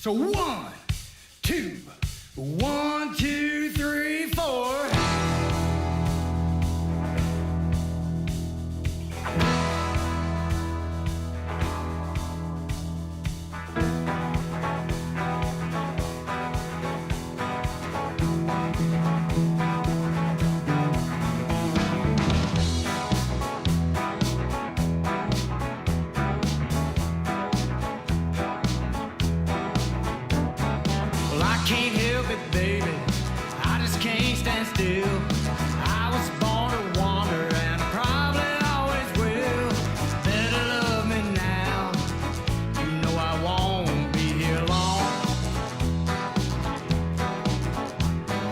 So 1, 2, 1, 2, 3, 4. Well, I can't help it, baby. I just can't stand still. I was born to wander and I probably always will. Better love me now. You know I won't be here long.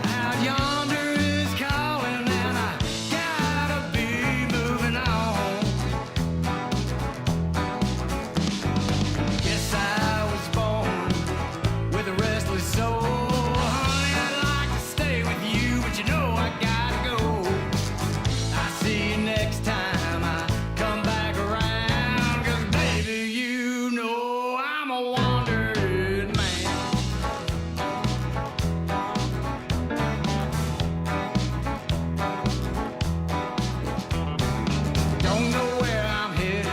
Out yonder is calling and I gotta be moving on. Guess I was born with a restless soul. Honey, I'd like to stay with you, but you know I gotta go. I'll see you next time I come back around. 'Cause baby, you know I'm a wandering man. Don't know where I'm headed,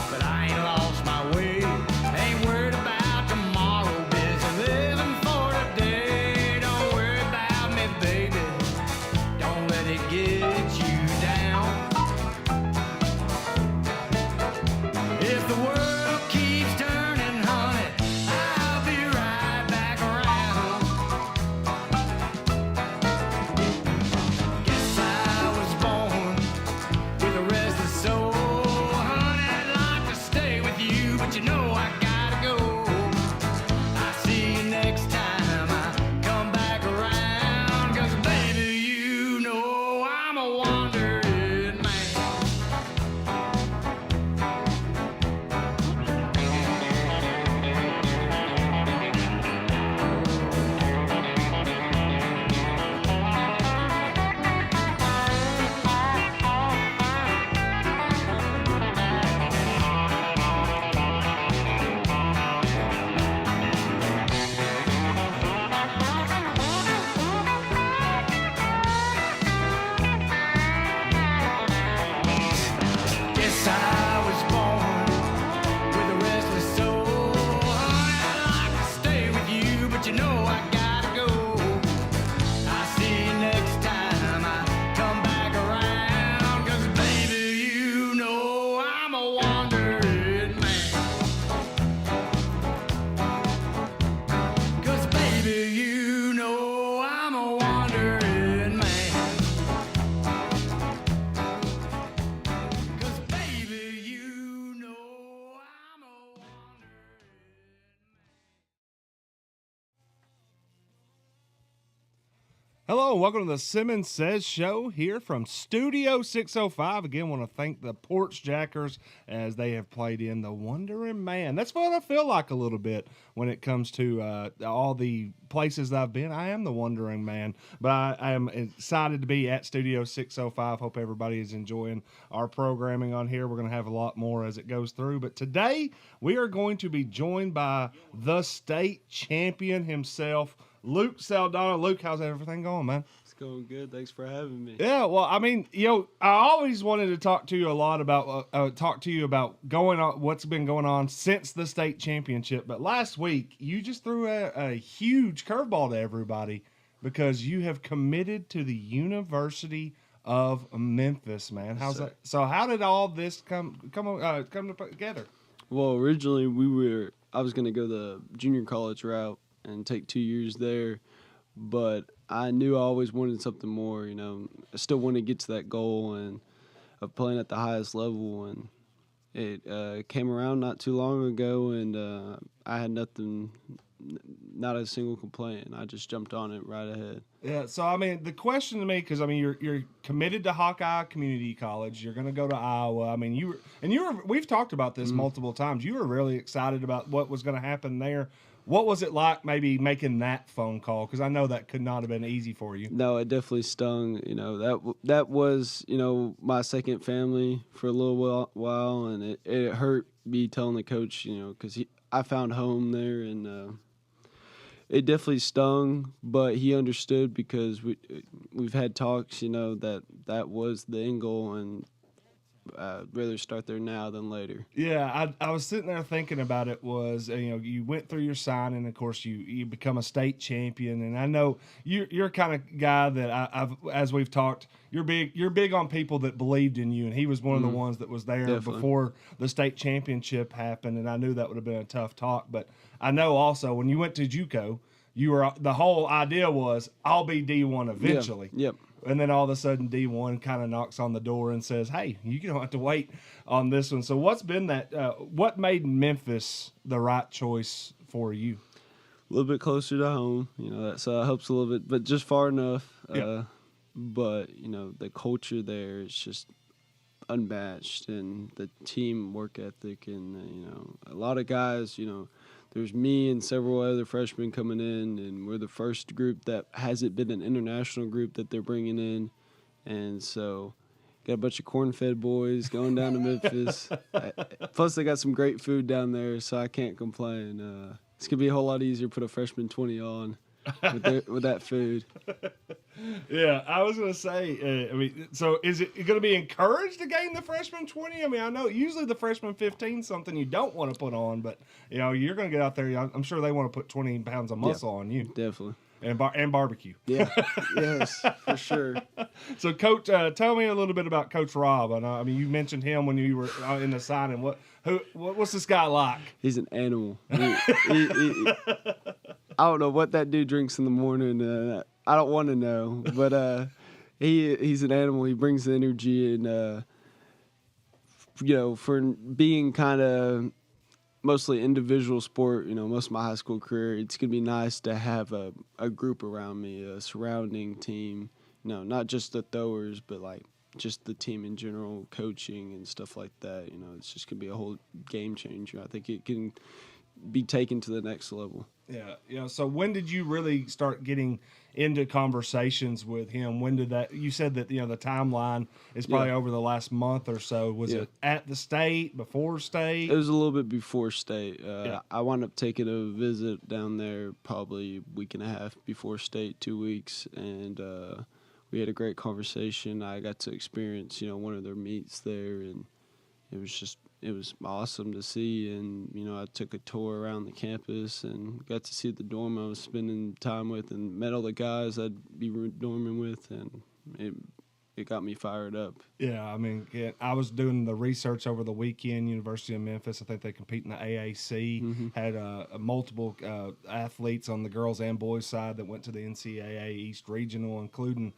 but I ain't lost my way. Ain't worried about tomorrow, busy living for today. Don't worry about me, baby. Don't let it get you down. If the world keeps turning, honey, I'll be right back around. Guess I was born with a restless soul. Honey, I'd like to stay with you, but you know I gotta go. I'll see you next time I come back around. 'Cause baby, you know I'm a wandering man. Guess I was born with a restless soul. Honey, I'd like to stay with you, but you know I gotta go. I'll see you next time I come back around. 'Cause baby, you know I'm a wandering man. 'Cause baby, you know I'm a wandering man. 'Cause baby, you know I'm a wandering man. Hello, and welcome to the Simmons Says Show here from Studio 605. Again, want to thank the Porch Jackers as they have played in The Wandering Man. That's what I feel like a little bit when it comes to all the places that I've been. I am the Wandering Man, but I am excited to be at Studio 605. Hope everybody is enjoying our programming on here. We're going to have a lot more as it goes through, but today we are going to be joined by the state champion himself, Luke Saldana. Luke, how's everything going, man? It's going good. Thanks for having me. Yeah, well, I mean, I always wanted to talk to you a lot about going on what's been going on since the state championship. But last week, you just threw a huge curveball to everybody because you have committed to the University of Memphis, man. How's sir. that? So, how did all this come together? Well, originally I was going to go the junior college route and take 2 years there, but I knew I always wanted something more. I still wanted to get to that goal of playing at the highest level, and it came around not too long ago, and I had not a single complaint. I just jumped on it right ahead. Yeah, so I mean, the question to me, because I mean, you're committed to Hawkeye Community College. You're going to go to Iowa. I mean, we've talked about this multiple times. You were really excited about what was going to happen there. What was it like maybe making that phone call? Because I know that could not have been easy for you. No, it definitely stung. That was my second family for a little while, and it hurt me telling the coach, because I found home there, and It definitely stung, but he understood because we've had talks, you know, that was the end goal, and I'd rather start there now than later. Yeah, I was sitting there thinking about it. Was you went through your signing, of course you become a state champion, and I know you're kind of guy that I've as we've talked, you're big on people that believed in you, and he was one of the ones that was there Definitely. before the state championship happened, and I knew that would have been a tough talk, but I know also when you went to JUCO, the whole idea was I'll be D1 eventually. Yep. And then all of a sudden, D1 kind of knocks on the door and says, "Hey, you don't have to wait on this one." So, what's been that? What made Memphis the right choice for you? A little bit closer to home, you know, that helps a little bit, but just far enough. Yeah. But you know, the culture there is just unmatched, and the team work ethic, and you know, a lot of guys, you know. There's me and several other freshmen coming in, and we're the first group that hasn't been an international group that they're bringing in. And so got a bunch of corn-fed boys going down to Memphis. Plus, they got some great food down there, so I can't complain. It's going to be a whole lot easier to put a freshman 20 on with that food. Yeah, I was going to say, so is it going to be encouraged to gain the freshman 20? I mean, I know usually the freshman 15 is something you don't want to put on, but, you know, you're going to get out there. I'm sure they want to put 20 pounds of muscle on you. Definitely. And barbecue. Yeah, yes, for sure. So, Coach, tell me a little bit about Coach Rob. I mean, you mentioned him when you were in the signing. What's this guy like? He's an animal. I don't know what that dude drinks in the morning. I don't want to know, but he's an animal. He brings the energy, and you know, for being kind of mostly individual sport, you know, most of my high school career, it's gonna be nice to have a group around me, a surrounding team. You know, not just the throwers, but like just the team in general, coaching and stuff like that. You know, it's just gonna be a whole game changer. I think it can be taken to the next level. Yeah, yeah. So when did you really start getting into conversations with him? When did that? You said that the timeline is probably over the last month or so. Was it at the state, before state? It was a little bit before state. Yeah. I wound up taking a visit down there probably a week and a half before state, 2 weeks, and we had a great conversation. I got to experience one of their meets there, and it was awesome to see. And I took a tour around the campus and got to see the dorm I was spending time with, and met all the guys I'd be dorming with, and it got me fired up. Yeah, I mean, I was doing the research over the weekend. University of Memphis, I think they compete in the AAC. Mm-hmm. Had multiple athletes on the girls and boys side that went to the NCAA East Regional, including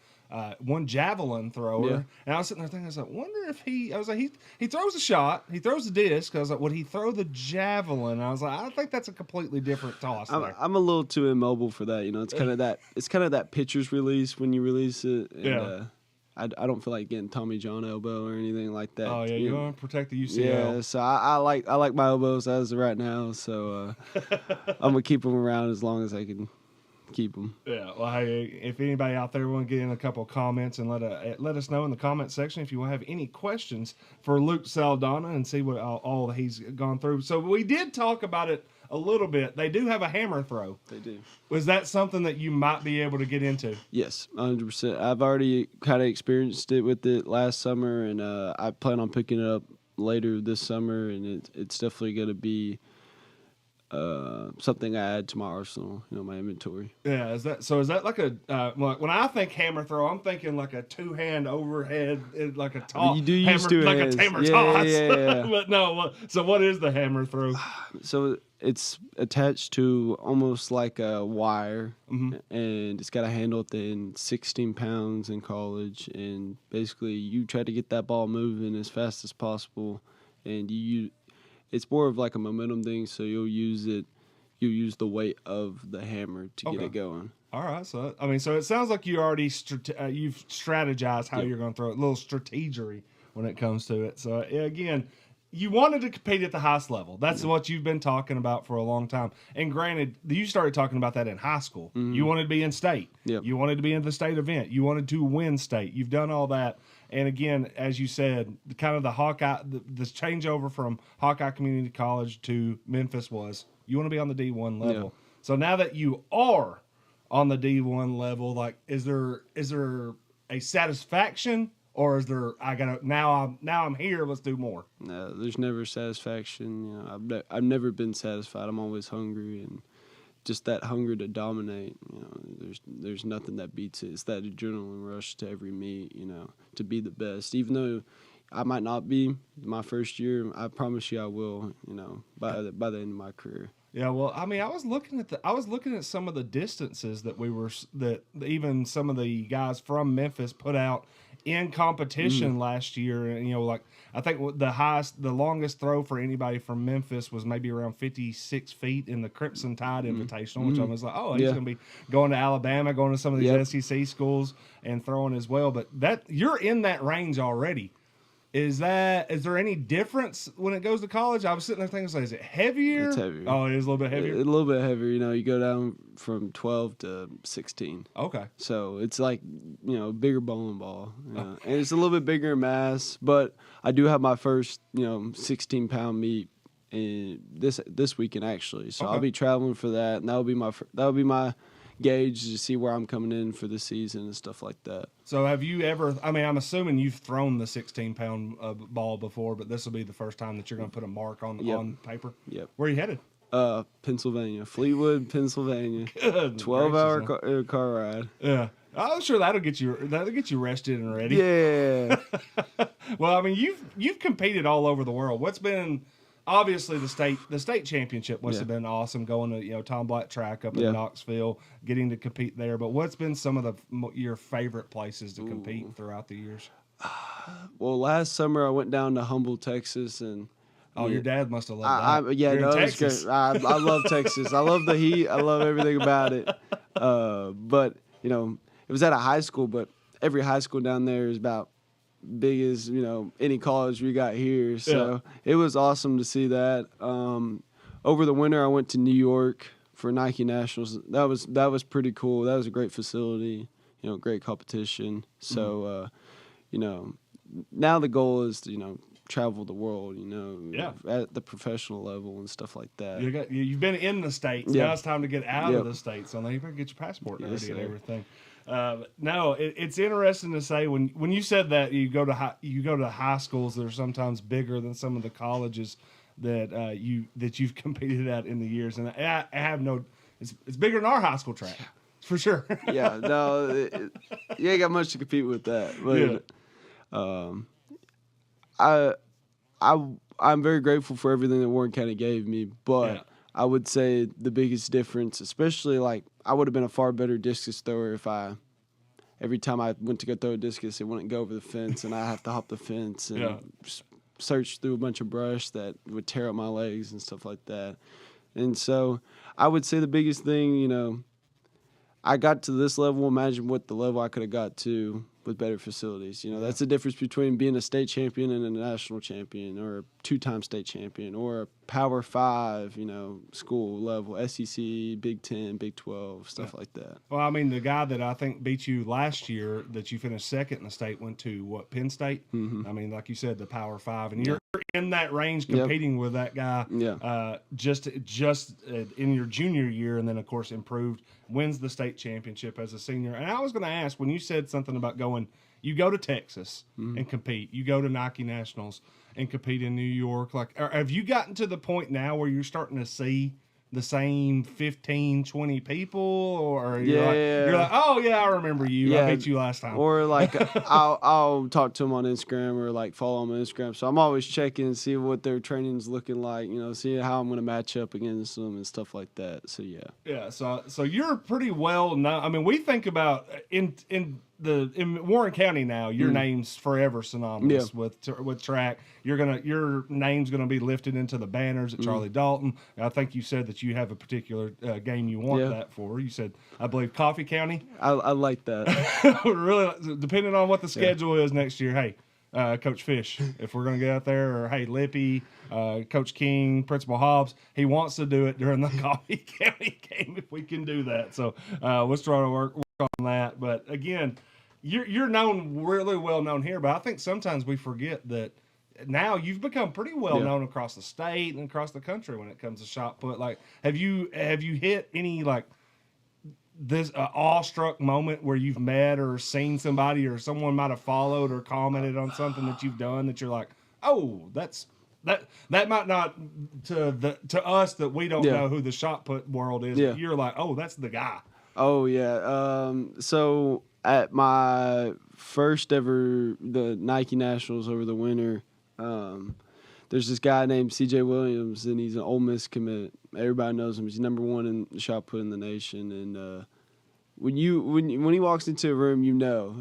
one javelin thrower. Yeah. And I was sitting there thinking, I was like, wonder if he throws a shot, he throws a disc. I was like, would he throw the javelin? I was like, I think that's a completely different toss. I'm a little too immobile for that. It's kind of that pitcher's release when you release it. And, Yeah. I don't feel like getting Tommy John elbow or anything like that. Oh yeah, you want to protect the UCL. Yeah, so I like my elbows as of right now. So I'm gonna keep them around as long as I can keep them. Yeah. Well, hey, if anybody out there want to get in a couple of comments and let us know in the comment section if you have any questions for Luke Saldana and see what all he's gone through. So we did talk about it a little bit. They do have a hammer throw. They do. Was that something that you might be able to get into? Yes, 100%. I've already kind of experienced it with it last summer, and I plan on picking it up later this summer, and it's definitely going to be something I add to my arsenal, my inventory. Yeah, is that like a when I think hammer throw, I'm thinking like a two-hand overhead, like a toss. You do use hammer, two like hands. a hammer Yeah, toss. yeah. But no, so what is the hammer throw? So it's attached to almost like a wire, Mm-hmm. and it's got a handle at the end, 16 pounds in college, and basically you try to get that ball moving as fast as possible, and it's more of like a momentum thing, so you'll use the weight of the hammer to get it going. All right, so it sounds like you already you've strategized how you're going to throw it, a little strategery when it comes to it. So again, you wanted to compete at the highest level. That's what you've been talking about for a long time. And granted, you started talking about that in high school. Mm-hmm. You wanted to be in state. Yep. You wanted to be in the state event. You wanted to win state. You've done all that. And again, as you said, kind of the Hawkeye, the changeover from Hawkeye Community College to Memphis was you want to be on the D1 level. So now that you are on the D1 level, like, is there a satisfaction, or is there now I'm here, let's do more? No, there's never satisfaction. You know, I've never been satisfied. I'm always hungry, and just that hunger to dominate. You know, there's nothing that beats it. It's that adrenaline rush to every meet. You know, to be the best, even though I might not be my first year. I promise you, I will. You know, by the end of my career. Yeah, well, I mean, I was looking at some of the distances that even some of the guys from Memphis put out in competition last year. And, you know, like, I think the longest throw for anybody from Memphis was maybe around 56 feet in the Crimson Tide Invitational, which I was like, oh, he's going to be going to Alabama, going to some of these SEC schools and throwing as well. But you're in that range already. Is there any difference when it goes to college? I was sitting there thinking, is it heavier? It's heavier. Oh, it is a little bit heavier? A little bit heavier. You know, you go down from 12 to 16. Okay. So it's like, you know, bigger bowling ball. You know? And it's a little bit bigger in mass, but I do have my first, you know, 16-pound meet this weekend, actually. So I'll be traveling for that, and that'll be my gauge to see where I'm coming in for the season and stuff like that. So have you ever, I mean, I'm assuming you've thrown the 16-pound ball before, but this will be the first time that you're going to put a mark on paper? Yep. Where are you headed? Pennsylvania. Fleetwood, Pennsylvania. Good. 12-hour car ride. Yeah. I'm sure that'll get you rested and ready. Yeah. Well, I mean, you've competed all over the world. What's been, obviously, the state championship must have been awesome, going to, you know, Tom Black track up in Knoxville, getting to compete there. But what's been some of your favorite places to compete throughout the years? Well, last summer I went down to Humble, Texas, and your dad must have loved that. It was Texas. great. I love Texas. I love the heat. I love everything about it. But you know, it was at a high school, but every high school down there is about big as, you know, any college we got here. So it was awesome to see that. Over the winter, I went to New York for Nike Nationals. That was pretty cool. That was a great facility. You know, great competition. So, you know, now the goal is to, you know, travel the world, you know, at the professional level and stuff like that. You've been in the States. Now it's time to get out of the States. So now you better get your passport ready and everything. No, it's interesting to say when you said that you go to high schools that are sometimes bigger than some of the colleges that you've competed at in the years, and I have it's bigger than our high school track for sure. Yeah, no, you ain't got much to compete with that. But, I'm very grateful for everything that Warren County gave me, but I would say the biggest difference, especially like I would have been a far better discus thrower if every time I went to go throw a discus, it wouldn't go over the fence, and I have to hop the fence and search through a bunch of brush that would tear up my legs and stuff like that. And so I would say the biggest thing, you know, I got to this level. Imagine what the level I could have got to with better facilities. You know, that's the difference between being a state champion and a national champion, or a two-time state champion, or a Power 5, you know, school level, SEC, Big 10, Big 12, stuff like that. Well, I mean, the guy that I think beat you last year, that you finished second in the state, went to what, Penn State? Mm-hmm. I mean, like you said, the Power 5, and you're in that range competing with that guy. Just in your junior year, and then of course improved, wins the state championship as a senior. And I was going to ask, when you said something about you go to Texas and compete, you go to Nike Nationals and compete in New York, like, have you gotten to the point now where you're starting to see the same 15, 20 people, or you're like, oh yeah, I remember you. I beat you last time. Or like I'll talk to them on Instagram, or like follow them on Instagram. So I'm always checking and see what their training's looking like, you know, see how I'm going to match up against them and stuff like that. So yeah. So you're pretty well known. I mean, we think about in Warren County now, your name's forever synonymous with track. Your name's gonna be lifted into the banners at Charlie Dalton. I think you said that you have a particular game you want that for. You said, I believe, Coffee County. I like that. Really, depending on what the schedule is next year. Hey, Coach Fish, if we're gonna get out there, or hey, Lippy, Coach King, Principal Hobbs, he wants to do it during the Coffee County game if we can do that. So let's try to work on that. But again, you're known, really well known here, but I think sometimes we forget that now you've become pretty well known across the state and across the country when it comes to shot put. Like, have you hit any like this awestruck moment where you've met or seen somebody or someone might have followed or commented on something that you've done that you're like, oh, that might not to us that we don't know who the shot put world is, but you're like, oh, that's the guy. Oh yeah. So at my first ever the Nike Nationals over the winter, there's this guy named C.J. Williams, and he's an Ole Miss commit. Everybody knows him. He's number one in the shot put in the nation. And when he walks into a room,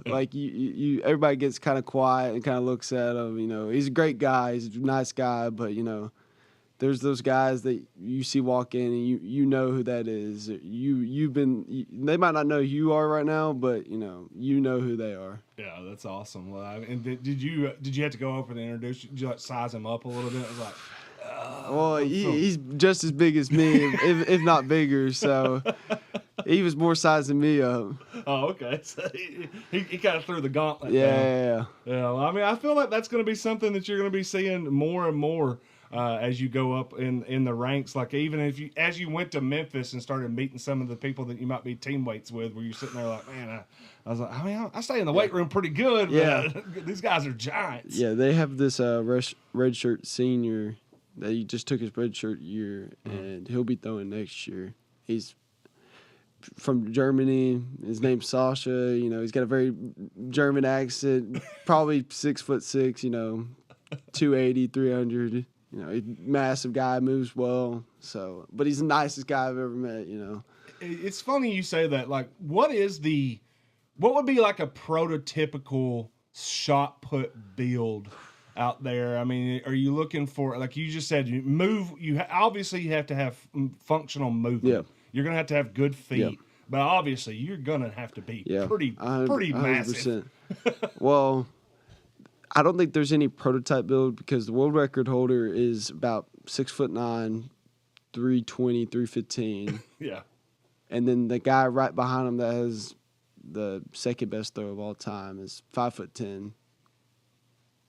like you everybody gets kind of quiet and kind of looks at him. He's a great guy. He's a nice guy, but there's those guys that you see walk in and you know who that is. They might not know who you are right now, but you know who they are. Yeah, that's awesome. Well, and did you have to go over and introduce? Did you like size him up a little bit? It was like, well, he's just as big as me, if not bigger. So he was more sizing me up. Oh, okay. So he kind of threw the gauntlet. Yeah. Well, I mean, I feel like that's going to be something that you're going to be seeing more and more. As you go up in the ranks, like even as you went to Memphis and started meeting some of the people that you might be teammates with, where you're sitting there like, man, I was like, I mean, I stay in the weight room pretty good, but these guys are giants. Yeah, they have this redshirt senior that he just took his redshirt year, and he'll be throwing next year. He's from Germany. His name's Sasha. He's got a very German accent. Probably 6'6". 280, 300. He's a massive guy, moves well. So, but he's the nicest guy I've ever met. It's funny you say that. Like, what would be like a prototypical shot put build out there? I mean, are you looking for, like you just said, obviously you have to have functional movement. Yeah. You're gonna have to have good feet, but obviously you're gonna have to be pretty 100%. Massive. Well, I don't think there's any prototype build because the world record holder is about 6'9", 320, 315. Yeah. And then the guy right behind him that has the second best throw of all time is 5'10",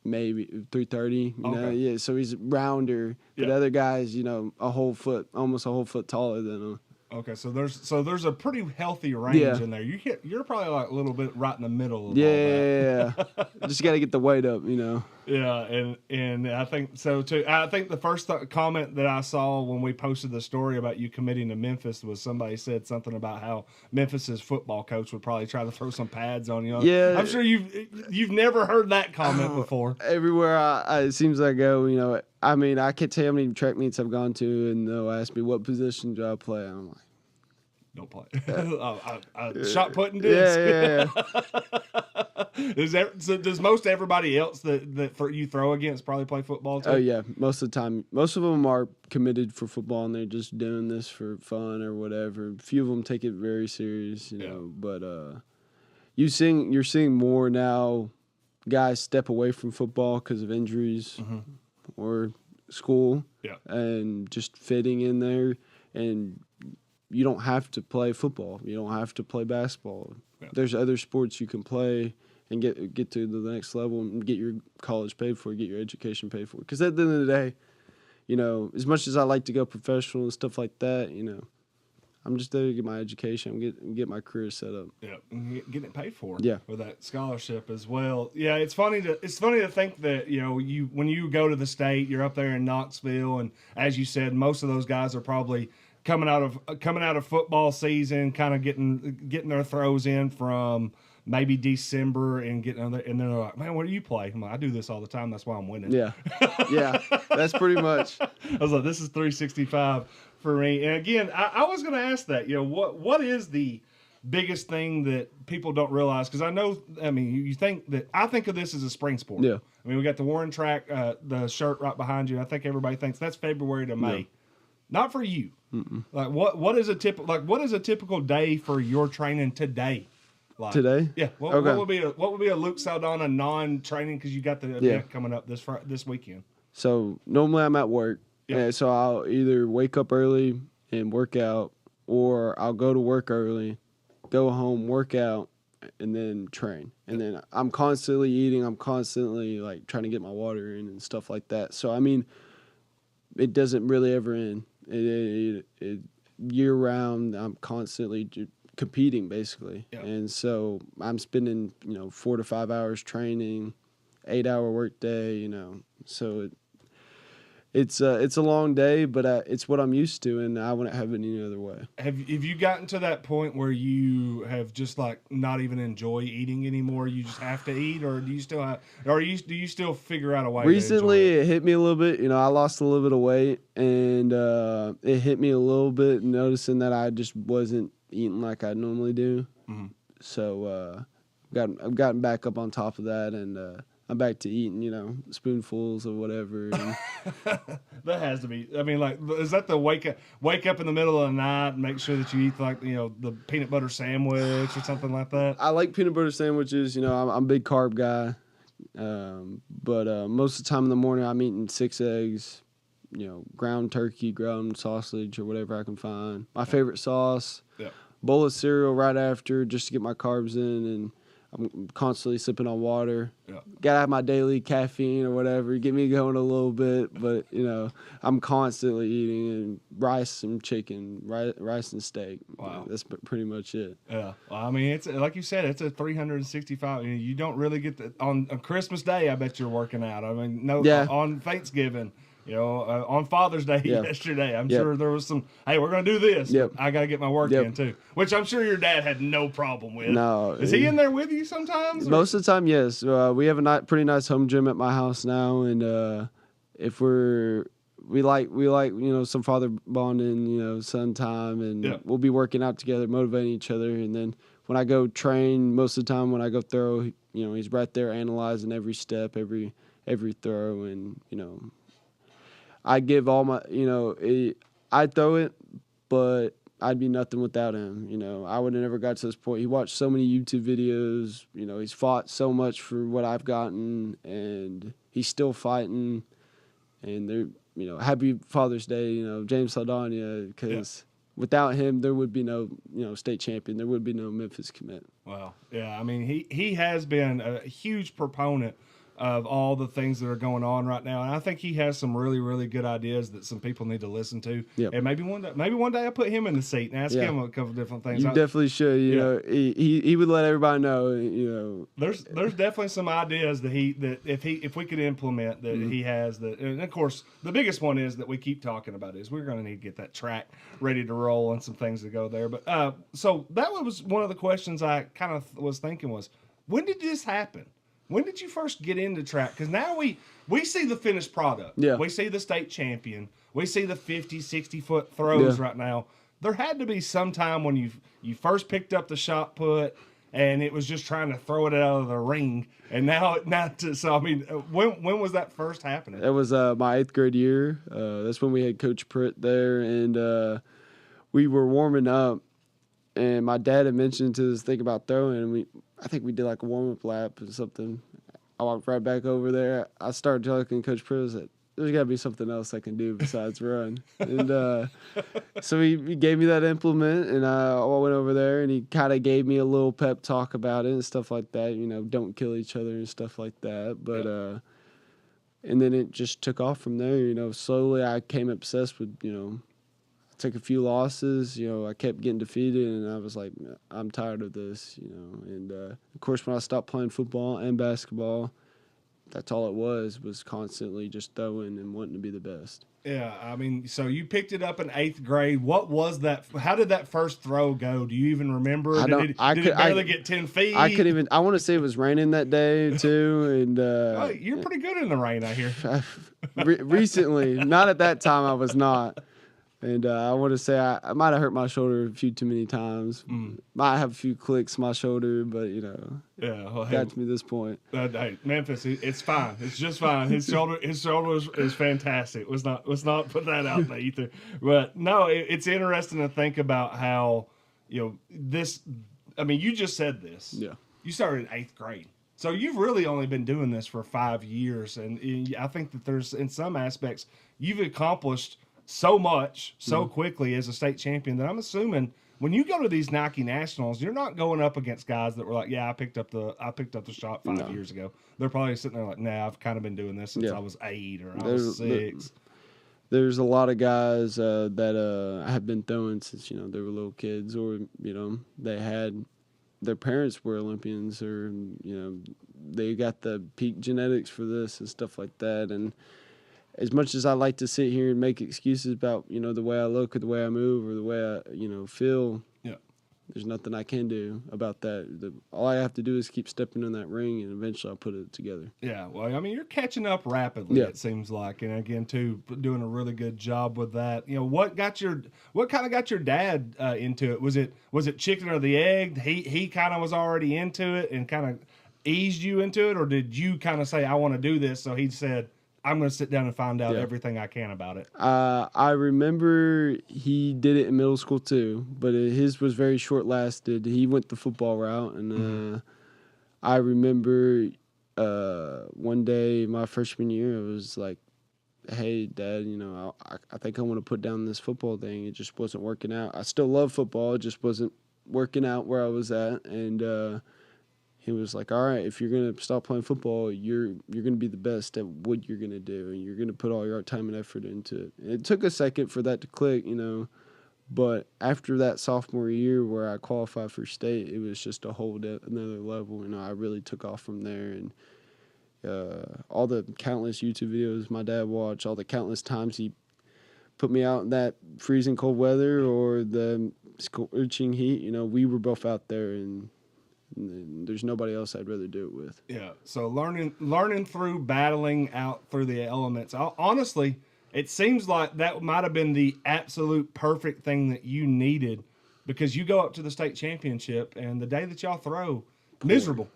maybe 330. Yeah. So he's rounder. But the other guy's, almost a whole foot taller than him. Okay, so there's a pretty healthy range in there. You're probably like a little bit right in the middle of all that. Yeah. Just got to get the weight up, Yeah, and I think so too. I think the first comment that I saw when we posted the story about you committing to Memphis was somebody said something about how Memphis's football coach would probably try to throw some pads on you. Yeah, I'm sure you've never heard that comment before. Everywhere it seems I go, I mean, I can't tell you how many track meets I've gone to, and they'll ask me what position do I play. And I'm like, don't play. Shot putting disc. Yeah. Does most everybody else that for you throw against probably play football too? Oh yeah, most of the time. Most of them are committed for football and they're just doing this for fun or whatever. A few of them take it very serious, But you're seeing more now. Guys step away from football because of injuries or school, and just fitting in there. And you don't have to play football. You don't have to play basketball. Yeah. There's other sports you can play and get to the next level and get your college paid for, get your education paid for. Because at the end of the day, as much as I like to go professional and stuff like that, I'm just there to get my education, get my career set up. Yeah, and getting it paid for. Yeah, with that scholarship as well. Yeah, it's funny to think that you when you go to the state, you're up there in Knoxville, and as you said, most of those guys are probably coming out of football season, kind of getting their throws in from maybe December and getting and then they're like, man, what do you play? I'm like, I do this all the time. That's why I'm winning. Yeah, that's pretty much. I was like, this is 365 for me. And again, I was going to ask that. What is the biggest thing that people don't realize? Because I think of this as a spring sport. Yeah. I mean, we got the Warren track, the shirt right behind you. I think everybody thinks that's February to May. Yeah. Not for you. Mm-mm. Like what is a typical day for your training today? Like, today? Yeah. What would be a Luke Saldana non-training because you got the event coming up this weekend? So normally I'm at work. Yeah. So I'll either wake up early and work out, or I'll go to work early, go home, work out, and then train. And then I'm constantly eating. I'm constantly like trying to get my water in and stuff like that. So I mean, it doesn't really ever end. It year round, I'm constantly competing basically. Yeah. And so I'm spending 4 to 5 hours training, 8-hour work day. So it's a long day, but it's what I'm used to, and I wouldn't have it any other way. Have you gotten to that point where you have just like not even enjoy eating anymore? You just have to eat, or do you still have, or do you still figure out a way? Recently, to enjoy it hit me a little bit. I lost a little bit of weight, and it hit me a little bit, noticing that I just wasn't eating like I normally do. Mm-hmm. So I've gotten back up on top of that, and I'm back to eating, spoonfuls of whatever. And That has to be. I mean, like, is that the wake up in the middle of the night and make sure that you eat like the peanut butter sandwich or something like that? I like peanut butter sandwiches. I'm a big carb guy, but most of the time in the morning I'm eating 6 eggs, ground turkey, ground sausage, or whatever I can find. My favorite sauce. Yeah. Bowl of cereal right after, just to get my carbs in, and I'm constantly sipping on water. Yeah. Gotta have my daily caffeine or whatever, get me going a little bit. But I'm constantly eating, and rice and chicken, rice and steak. Wow. That's pretty much it. Yeah. Well, I mean, it's like you said, it's a 365. You don't really get on Christmas Day. I bet you're working out. I mean, on Thanksgiving. On Father's Day yesterday, I'm sure there was some, hey, we're going to do this. Yep. I got to get my work in too, which I'm sure your dad had no problem with. No. Is he in there with you sometimes? Most of the time, yes. We have a pretty nice home gym at my house now, and if we like some father bonding, son time, and we'll be working out together, motivating each other. And then when I go train, most of the time when I go throw, he's right there analyzing every step, every throw, and I give all my, I'd throw it, but I'd be nothing without him. I would have never got to this point. He watched so many YouTube videos. He's fought so much for what I've gotten, and he's still fighting. And they're, happy Father's Day, James Saldana, because without him, there would be no, state champion. There would be no Memphis commit. Wow. Yeah. I mean, he has been a huge proponent of all the things that are going on right now, and I think he has some really, really good ideas that some people need to listen to. Yep. And maybe one day I'll put him in the seat and ask him a couple of different things. You definitely should. He would let everybody know. There's definitely some ideas that if we could implement that he has that, and of course the biggest one is that we keep talking about is we're going to need to get that track ready to roll and some things to go there. But so that was one of the questions I kind of was thinking was, when did this happen? When did you first get into track? Because now we see the finished product. Yeah. We see the state champion. We see the 50, 60-foot throws right now. There had to be some time when you first picked up the shot put and it was just trying to throw it out of the ring. And so I mean, when was that first happening? That was my 8th grade year. That's when we had Coach Pritt there, and we were warming up. And my dad had mentioned to us think about throwing, and I think we did like a warm-up lap or something. I walked right back over there. I started talking to Coach Pritt. I said, there's got to be something else I can do besides run. And so he gave me that implement, and I went over there, and he kind of gave me a little pep talk about it and stuff like that. Don't kill each other and stuff like that. But and then it just took off from there. Slowly I became obsessed with, took a few losses, I kept getting defeated, and I was like, I'm tired of this, and of course when I stopped playing football and basketball, that's all it was constantly just throwing and wanting to be the best. Yeah, I mean, so you picked it up in 8th grade. What was that? How did that first throw go? Do you even remember? Did it barely get 10 feet? I want to say it was raining that day too, and you're pretty good in the rain, I hear. Recently, not at that time I was not. And I want to say I might have hurt my shoulder a few too many times. Might have a few clicks in my shoulder, but got to me this point. Hey, Memphis, it's fine. It's just fine. His shoulder is fantastic. Let's not put that out there either. But no, it's interesting to think about how this. I mean, you just said this. Yeah. You started in 8th grade. So you've really only been doing this for 5 years, and I think that there's in some aspects you've accomplished so much so quickly as a state champion that I'm assuming when you go to these Nike Nationals, you're not going up against guys that were like, yeah, I picked up the shot 5 years ago. They're probably sitting there like, nah, I've kind of been doing this since I was 8 or I was 6. There's a lot of guys that have been throwing since they were little kids, or they had their parents were Olympians, or they got the peak genetics for this and stuff like that. And as much as I like to sit here and make excuses about the way I look or the way I move or the way I feel, there's nothing I can do about that. All I have to do is keep stepping in that ring, and eventually I'll put it together. Yeah, well, I mean, you're catching up rapidly. It seems like, and again, too, doing a really good job with that. What kind of got your dad into it? Was it chicken or the egg? He kind of was already into it and kind of eased you into it, or did you kind of say, I want to do this? So he said, I'm going to sit down and find out everything I can about it. I remember he did it in middle school too, but his was very short lasted. He went the football route, and I remember one day my freshman year, I was like, "Hey, Dad, I think I want to put down this football thing. It just wasn't working out. I still love football. It just wasn't working out where I was at." And he was like, "All right, if you're gonna stop playing football, you're gonna be the best at what you're gonna do, and you're gonna put all your time and effort into it." And it took a second for that to click, but after that sophomore year where I qualified for state, it was just a whole another level. I really took off from there, and all the countless YouTube videos my dad watched, all the countless times he put me out in that freezing cold weather or the scorching heat, we were both out there, and there's nobody else I'd rather do it with. Yeah. So learning through battling out through the elements. Honestly, it seems like that might have been the absolute perfect thing that you needed, because you go up to the state championship and the day that y'all throw, miserable,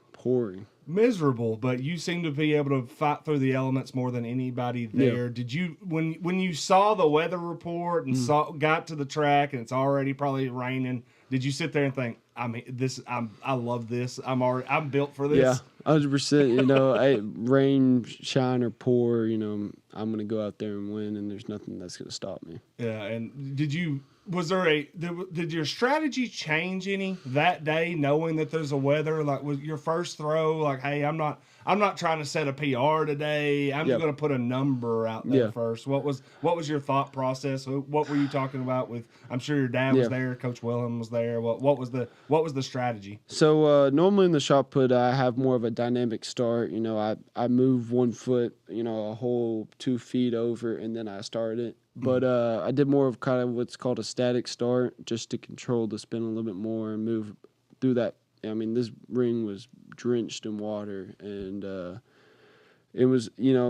but you seem to be able to fight through the elements more than anybody there. Yeah. Did you, when you saw the weather report and got to the track and it's already probably raining, did you sit there and think, I love this. I'm built for this. Yeah, 100%. Rain, shine, or pour. I'm gonna go out there and win, and there's nothing that's gonna stop me. Yeah. And did your strategy change any that day, knowing that there's a weather? Like, was your first throw like, hey, I'm not trying to set a PR today. I'm just going to put a number out there first. What was your thought process? What were you talking about with? I'm sure your dad was there, Coach Wilhelm was there. What was the strategy? So normally in the shot put, I have more of a dynamic start. I move 1 foot, a whole 2 feet over, and then I start it. But I did more of kind of what's called a static start, just to control the spin a little bit more and move through that. I mean, this ring was drenched in water, and it was,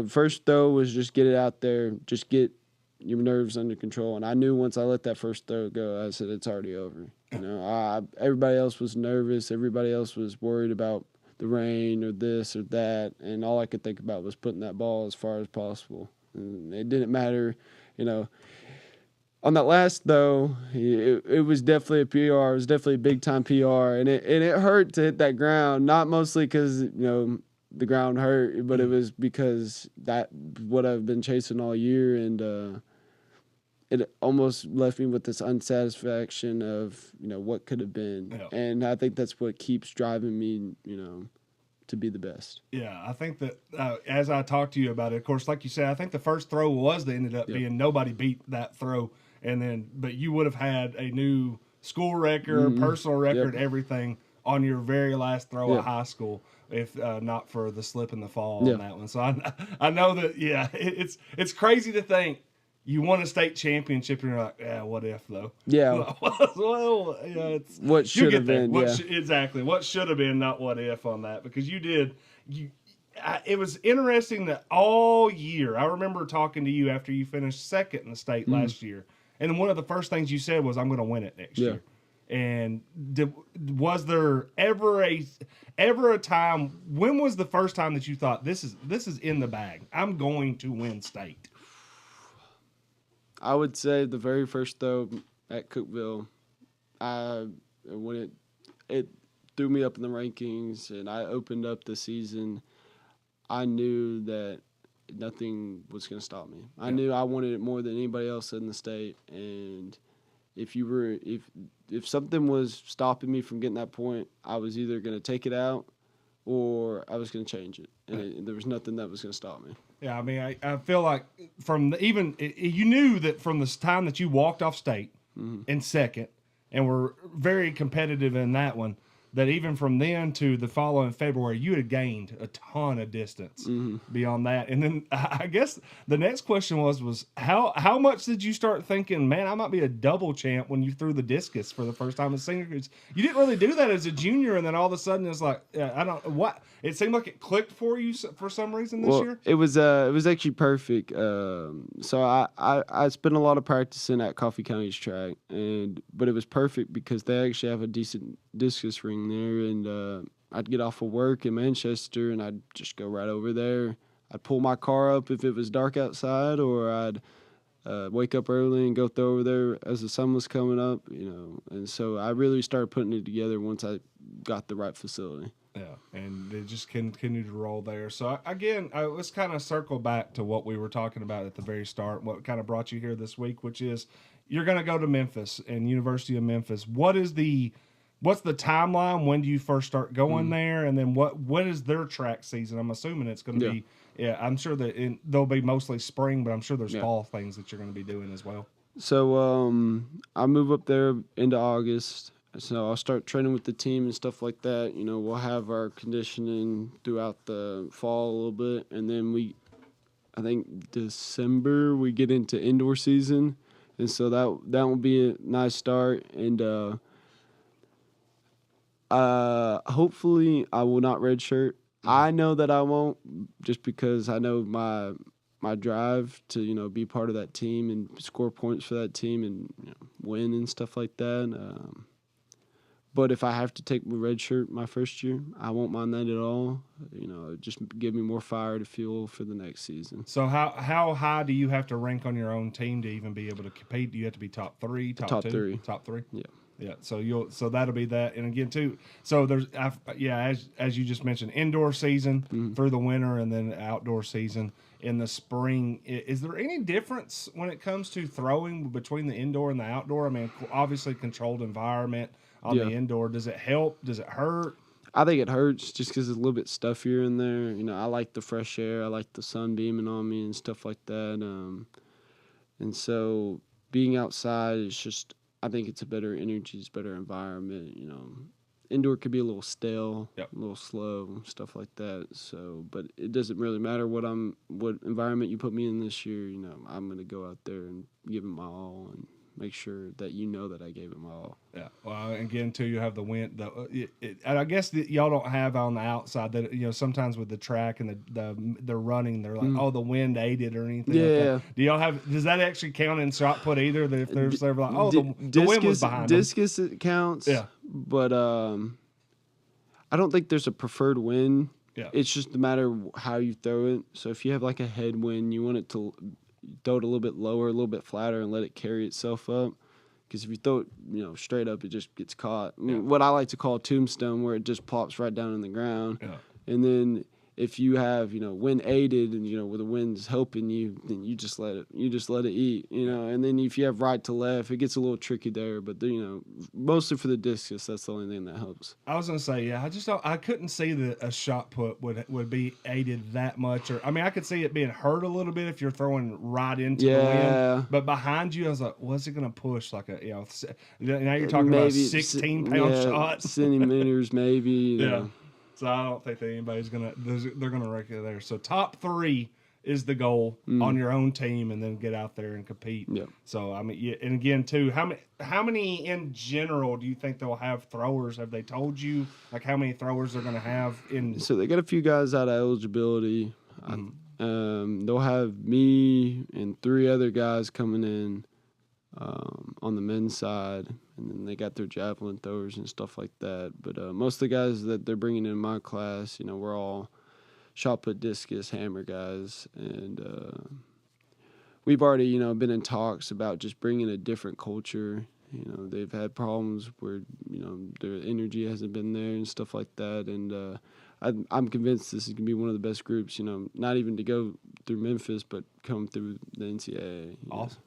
first throw was just get it out there, just get your nerves under control. And I knew once I let that first throw go, I said, it's already over. Everybody else was nervous. Everybody else was worried about the rain or this or that. And all I could think about was putting that ball as far as possible. And it didn't matter, On that last throw, it was definitely a PR. It was definitely a big time PR, and it hurt to hit that ground. Not mostly because the ground hurt, but it was because that what I've been chasing all year, and it almost left me with this unsatisfaction of what could have been, and I think that's what keeps driving me, to be the best. Yeah, I think that as I talked to you about it, of course, like you said, I think the first throw ended up being nobody beat that throw. But you would have had a new school record, personal record, everything on your very last throw at high school, if not for the slip and the fall on that one. So I know that, it's crazy to think you won a state championship and you're like, yeah, what if though? Yeah. Well, it's what should have been. Exactly. What should have been, not what if on that, because it was interesting that all year, I remember talking to you after you finished second in the state last year. And one of the first things you said was, I'm going to win it next year. And was there ever a time, when was the first time that you thought, this is in the bag, I'm going to win state? I would say the very first throw at Cookeville, when it threw me up in the rankings and I opened up the season, I knew that nothing was going to stop me. I knew I wanted it more than anybody else in the state, and if something was stopping me from getting that point, I was either going to take it out or I was going to change it, and there was nothing that was going to stop me. Yeah, I mean, I feel like you knew that from the time that you walked off state in second and were very competitive in that one, that even from then to the following February, you had gained a ton of distance beyond that. And then I guess the next question was how much did you start thinking, man, I might be a double champ when you threw the discus for the first time as senior? Because you didn't really do that as a junior, and then all of a sudden it's like, I don't what. It seemed like it clicked for you for some reason this year. It was actually perfect. So I spent a lot of practicing at Coffee County's track, but it was perfect because they actually have a decent discus ring there, and I'd get off of work in Manchester and I'd just go right over there. I'd pull my car up if it was dark outside, or I'd wake up early and go throw over there as the sun was coming up, And so I really started putting it together once I got the right facility. Yeah, and it just continued to roll there. So, again, let's kind of circle back to what we were talking about at the very start, what kind of brought you here this week, which is you're going to go to Memphis and University of Memphis. What's the timeline? When do you first start going there? And then what is their track season? I'm assuming it's going to be, I'm sure that they'll be mostly spring, but I'm sure there's fall things that you're going to be doing as well. So I move up there into August. So I'll start training with the team and stuff like that. We'll have our conditioning throughout the fall a little bit. And then I think December, we get into indoor season. And so that will be a nice start. And hopefully I will not redshirt. I know that I won't, just because I know my drive to, be part of that team and score points for that team and win and stuff like that. But if I have to take my red shirt my first year, I won't mind that at all. Just give me more fire to fuel for the next season. So how high do you have to rank on your own team to even be able to compete? Do you have to be top three, top two? Top three? Yeah. Yeah. So that'll be that. And again too, so there's as you just mentioned, indoor season through the winter and then outdoor season in the spring. Is there any difference when it comes to throwing between the indoor and the outdoor? I mean, obviously controlled environment on the indoor. Does it help? Does it hurt? I think it hurts just because it's a little bit stuffier in there. I like the fresh air. I like the sun beaming on me and stuff like that. And so being outside is just, I think it's a better energy, it's a better environment. Indoor could be a little stale, a little slow, stuff like that. So, but it doesn't really matter what environment you put me in this year. I'm going to go out there and give it my all and make sure that that I gave it my all. Yeah. Well, again, too, you have the wind. And I guess that y'all don't have on the outside that sometimes with the track and the running, they're like, the wind aided or anything. Like that. Do y'all have? Does that actually count in shot put either? That if there's like, the wind was behind discus, them. it counts. Yeah. But I don't think there's a preferred wind. Yeah. It's just a matter of how you throw it. So if you have like a headwind, you want it to throw it a little bit lower, a little bit flatter, and let it carry itself up. Because if you throw it, straight up, it just gets caught. I mean, what I like to call tombstone, where it just plops right down in the ground. Yeah. And then if you have, wind aided and, where the wind's helping you, then you just let it eat, And then if you have right to left, it gets a little tricky there. But, mostly for the discus, that's the only thing that helps. I was going to say, I couldn't see that a shot put would be aided that much. Or, I mean, I could see it being hurt a little bit if you're throwing right into the wind. But behind you, I was like, what's it going to push? Like now you're talking about 16-pound shots. Centimeters, maybe. Yeah. So I don't think that anybody's they're gonna wreck it there. So top 3 is the goal on your own team, and then get out there and compete. Yeah. So I mean, and again too, how many in general do you think they'll have throwers? Have they told you like how many throwers they're gonna have in? So they got a few guys out of eligibility. They'll have me and 3 other guys coming in on the men's side. And then they got their javelin throwers and stuff like that. But most of the guys that they're bringing in my class, we're all shot put, discus, hammer guys. And we've already, been in talks about just bringing a different culture. They've had problems where, their energy hasn't been there and stuff like that. And I'm convinced this is going to be one of the best groups, not even to go through Memphis, but come through the NCAA. Awesome.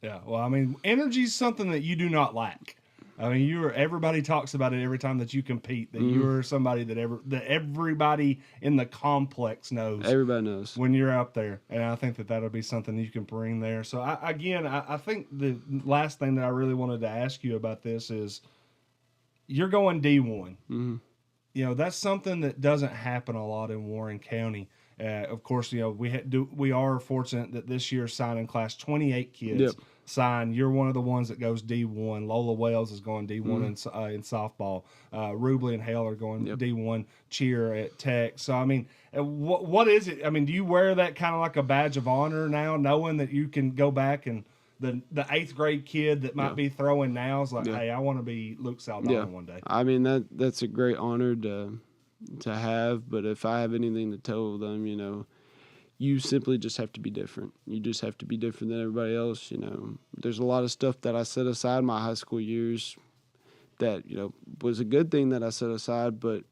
Yeah. Well, I mean, energy is something that you do not lack. I mean, everybody talks about it every time that you compete. That you're somebody that everybody in the complex knows. Everybody knows when you're out there, and I think that that'll be something you can bring there. So, I think the last thing that I really wanted to ask you about this is, you're going D1. Mm-hmm. You know, that's something that doesn't happen a lot in Warren County. Of course, you know, we are fortunate that this year's signing class, 28 kids Yep. signed. You're one of the ones that goes D1. Lola Wells is going D1 in softball. Rubley and Hale are going D1 cheer at Tech. So, I mean, what is it? I mean, do you wear that kind of like a badge of honor now, knowing that you can go back and the eighth grade kid that might be throwing now is like, hey, I want to be Luke Saldana one day. I mean, that's a great honor to have, but if I have anything to tell them, you know, you simply just have to be different. You just have to be different than everybody else. You know, there's a lot of stuff that I set aside my high school years that, you know, was a good thing that I set aside, but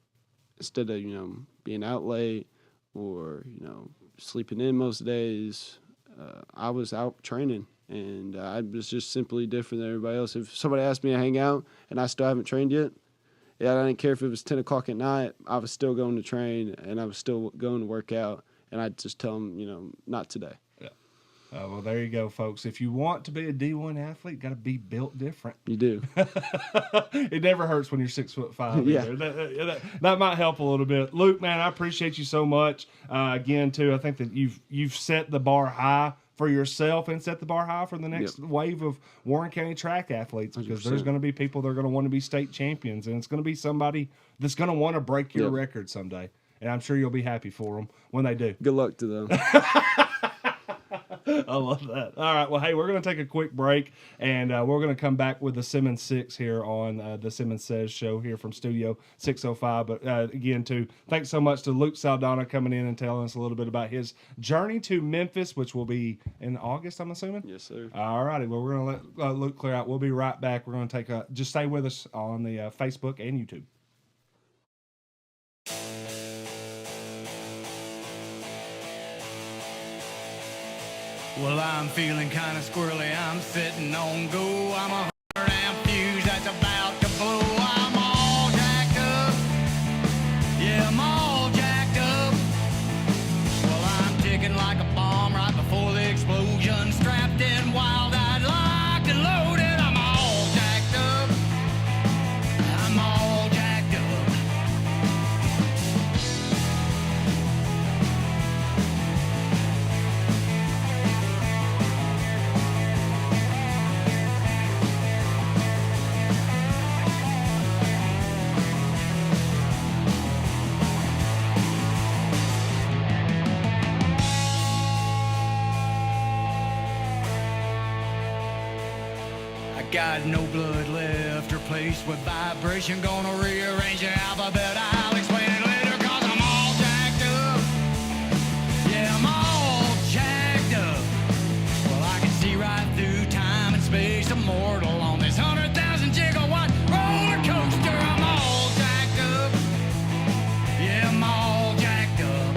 instead of, you know, being out late or, you know, sleeping in most days, I was out training, and I was just simply different than everybody else. If somebody asked me to hang out and I still haven't trained yet, I didn't care if it was 10 o'clock at night. I was still going to train, and I was still going to work out, and I'd just tell them, you know, not today. Yeah. Well, there you go, folks. If you want to be a D1 athlete, got to be built different. You do. It never hurts when you're 6'5". Yeah. That might help a little bit. Luke, man, I appreciate you so much. Again, too, I think that you've set the bar high for yourself and set the bar high for the next wave of Warren County track athletes, because 100%. there's going to be people that are going to want to be state champions, and it's going to be somebody that's going to want to break your record someday. And I'm sure you'll be happy for them when they do. Good luck to them. I love that. All right. Well, hey, we're going to take a quick break, and we're going to come back with the Simmons 6 here on the Simmons Says show here from Studio 605. But again, too, thanks so much to Luke Saldana coming in and telling us a little bit about his journey to Memphis, which will be in August, I'm assuming? Yes, sir. All righty. Well, we're going to let Luke clear out. We'll be right back. We're going to take just stay with us on the Facebook and YouTube. Well, I'm feeling kind of squirrely. I'm sitting on go. I'm 100 amp fuse that's about to blow. I'm all jacked up. Yeah, I'm all jacked up. Well, I'm ticking like a bomb right before the explosion. Strapped in, wild-eyed, locked and loaded. I'm all jacked up. I'm all jacked up. Got no blood left, replaced with vibration. Gonna rearrange the alphabet. I'll explain it later, cause I'm all jacked up. Yeah, I'm all jacked up. Well, I can see right through time and space, immortal on this 100,000 gigawatt roller coaster. I'm all jacked up. Yeah, I'm all jacked up.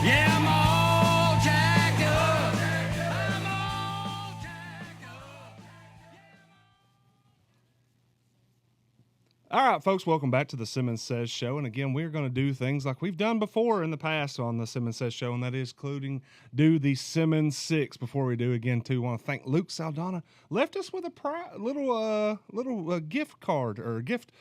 Yeah, I'm all jacked up. I'm all jacked up. All right, folks, welcome back to the Simmons Says show. And again, we're going to do things like we've done before in the past on the Simmons Says show, and that is including do the Simmons 6. Before we do, again, too, want to thank Luke Saldana. Left us with a little gift card or gift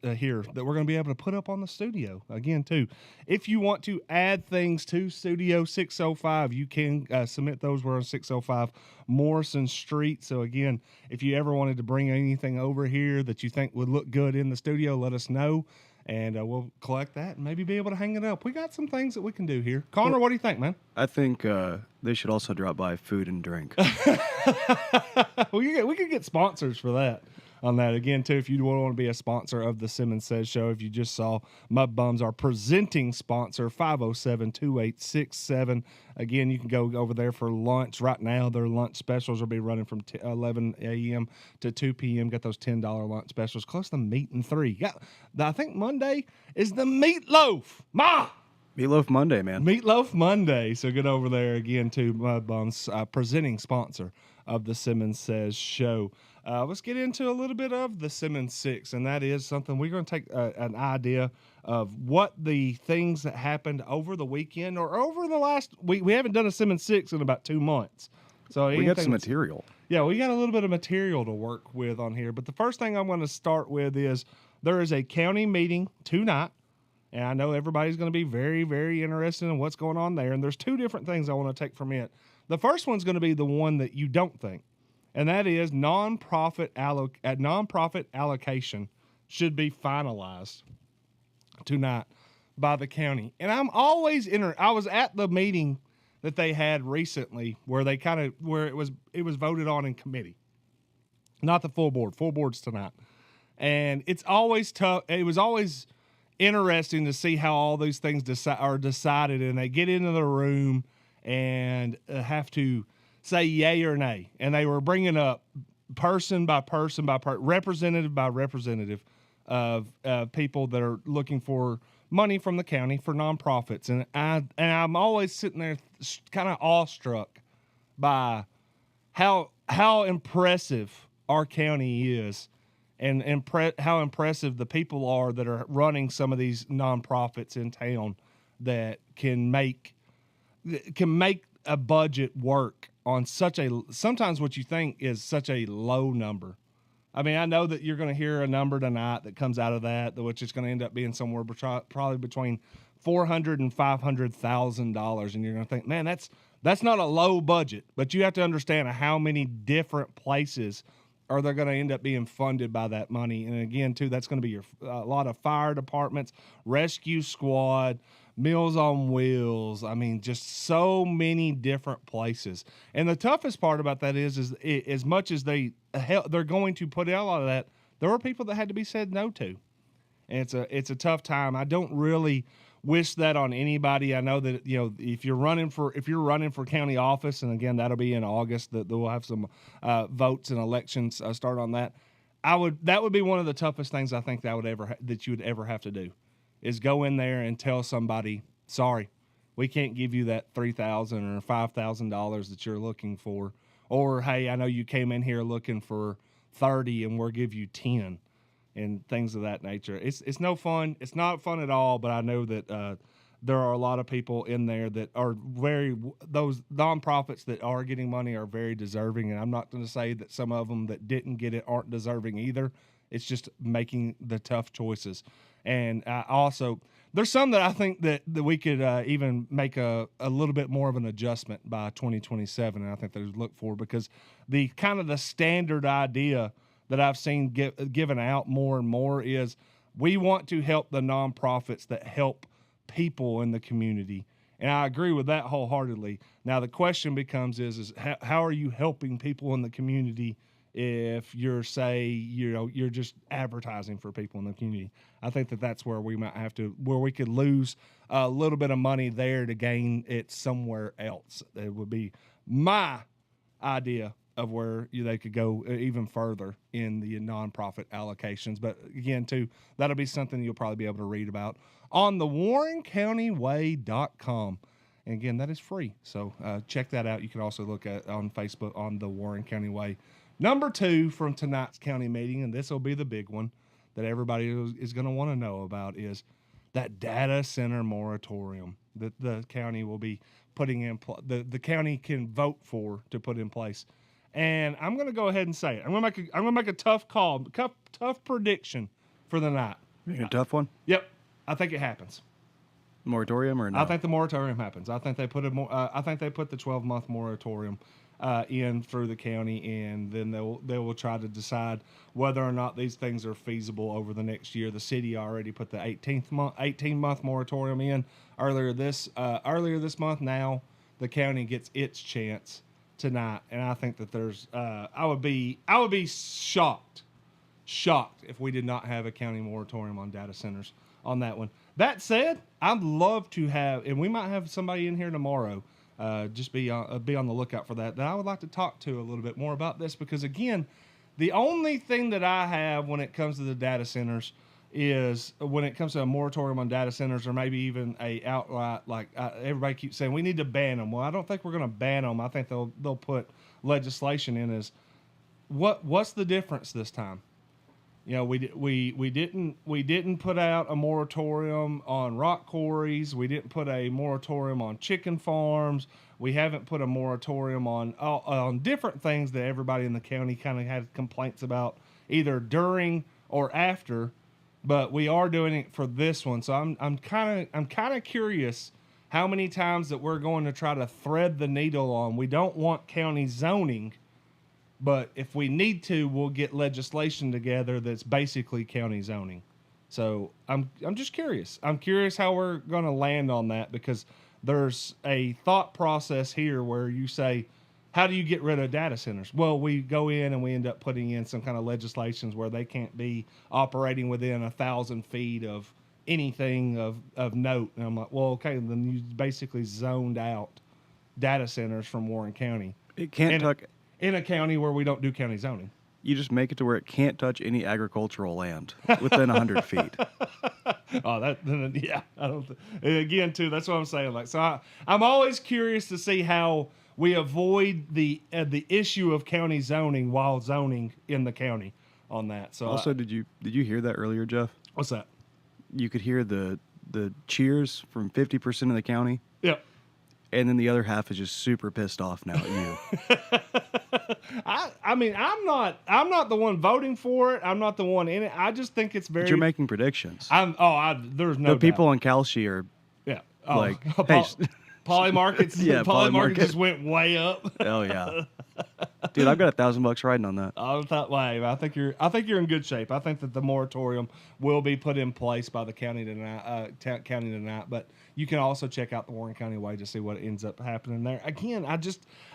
here that we're going to be able to put up on the studio. Again, too, if you want to add things to Studio 605, you can submit those. We're on 605 Morrison Street. So again, if you ever wanted to bring anything over here that you think would look good in the studio, let us know. and we'll collect that and maybe be able to hang it up. We got some things that we can do here. Connor, what do you think, man? I think they should also drop by food and drink. We could get sponsors for that. On that again too, if you want to be a sponsor of the Simmons Says Show, if you just saw Mud Bums, our presenting sponsor, 507-2867. Again, you can go over there for lunch. Right now, their lunch specials will be running from 11 a.m. to 2 p.m. Got those $10 lunch specials, close to meat and 3. I think Monday is the meatloaf. Meatloaf Monday, man. Meatloaf Monday. So get over there again to Mud Bums, presenting sponsor of the Simmons Says Show. Let's get into a little bit of the Simmons Six, and that is something we're going to take an idea of what the things that happened over the weekend or over the last week. We haven't done a Simmons Six in about 2 months. So We got some material. Yeah, we got a little bit of material to work with on here. But the first thing I'm going to start with is there is a county meeting tonight. And I know everybody's going to be very, very interested in what's going on there. And there's 2 different things I want to take from it. The first one's going to be the one that you don't think, and that is nonprofit allocation should be finalized tonight by the county. And I'm always I was at the meeting that they had recently where they where it was voted on in committee, not the full board. Full board's tonight, and it's always tough. It was always interesting to see how all these things are decided, and they get into the room and have to say yay or nay. And they were bringing up person by person representative by representative of people that are looking for money from the county for nonprofits. And I'm always sitting there kind of awestruck by how impressive our county is. And how impressive the people are that are running some of these nonprofits in town that can make a budget work on sometimes what you think is such a low number. I mean, I know that you're going to hear a number tonight that comes out of that, which is going to end up being somewhere probably between $400,000 and $500,000, and you're going to think, man, that's not a low budget. But you have to understand how many different places are they going to end up being funded by that money. And again, too, that's going to be a lot of fire departments, rescue squad, Meals on Wheels. I mean, just so many different places. And the toughest part about that is as much as they're going to put out a lot of that, there were people that had to be said no to. And it's a tough time. I don't really wish that on anybody. I know that, if you're running for county office, and again, that'll be in August, that we'll have some votes and elections start on that. That would be one of the toughest things I think that you would ever have to do, is go in there and tell somebody, sorry, we can't give you that $3,000 or $5,000 that you're looking for, or hey, I know you came in here looking for 30 and we'll give you 10. And things of that nature. It's no fun. It's not fun at all. But I know that there are a lot of people in there that are those nonprofits that are getting money are very deserving. And I'm not going to say that some of them that didn't get it aren't deserving either. It's just making the tough choices. And also, there's some that I think that we could even make a little bit more of an adjustment by 2027. And I think there's look for, because the kind of the standard idea that I've seen given out more and more is we want to help the nonprofits that help people in the community. And I agree with that wholeheartedly. Now, the question becomes is how are you helping people in the community if you're just advertising for people in the community? I think that's where we might where we could lose a little bit of money there to gain it somewhere else. It would be my idea of where they could go even further in the nonprofit allocations. But again, too, that'll be something you'll probably be able to read about on the WarrenCountyWay.com. And again, that is free. So check that out. You can also look at on Facebook on the Warren County Way. Number 2 from tonight's county meeting, and this will be the big one that everybody is going to want to know about, is that data center moratorium that the county will be putting in. The county can vote for to put in place. And I'm going to go ahead and say it. I'm going to make a tough call, tough prediction for the night. Make a tough one? Yep, I think it happens. Moratorium or no? I think the moratorium happens. I think they put the 12-month moratorium. in through the county, and then they will try to decide whether or not these things are feasible over the next year. The city already put the 18-month moratorium in earlier this month. Now the county gets its chance tonight, and I think that there's I would be shocked if we did not have a county moratorium on data centers on that one. That said, I'd love to have, and we might have somebody in here tomorrow. Just be on the lookout for that I would like to talk to a little bit more about this, because again, the only thing that I have when it comes to the data centers is when it comes to a moratorium on data centers, or maybe even a outright, like everybody keeps saying we need to ban them. Well, I don't think we're going to ban them. I think they'll put legislation in as what's the difference this time? You know, we didn't put out a moratorium on rock quarries. We didn't put a moratorium on chicken farms. We haven't put a moratorium on different things that everybody in the county kind of had complaints about, either during or after. But we are doing it for this one, so I'm kind of curious how many times that we're going to try to thread the needle on. We don't want county zoning, but if we need to, we'll get legislation together that's basically county zoning. So I'm just curious. I'm curious how we're going to land on that, because there's a thought process here where you say, how do you get rid of data centers? Well, we go in and we end up putting in some kind of legislations where they can't be operating within 1,000 feet of anything of note. And I'm like, well, okay, then you basically zoned out data centers from Warren County. It can't touch. In a county where we don't do county zoning. You just make it to where it can't touch any agricultural land within 100 feet. Oh, yeah. I don't. Again, too. That's what I'm saying. Like, so I'm always curious to see how we avoid the issue of county zoning while zoning in the county on that. So Also, did you hear that earlier, Jeff? What's that? You could hear the cheers from 50% of the county. Yep. And then the other half is just super pissed off now at you. I mean, I'm not the one voting for it. I'm not the one in it. I just think it's very. But you're making predictions. There's no. The people on Calshi are like, hey, Poly markets. Yeah, Poly Poly market Market. just went way up. oh yeah, dude, I've got $1,000 riding on that. I thought, wait, I think you're in good shape. I think that the moratorium will be put in place by the county tonight. But you can also check out the Warren County Way to see what ends up happening there. Again,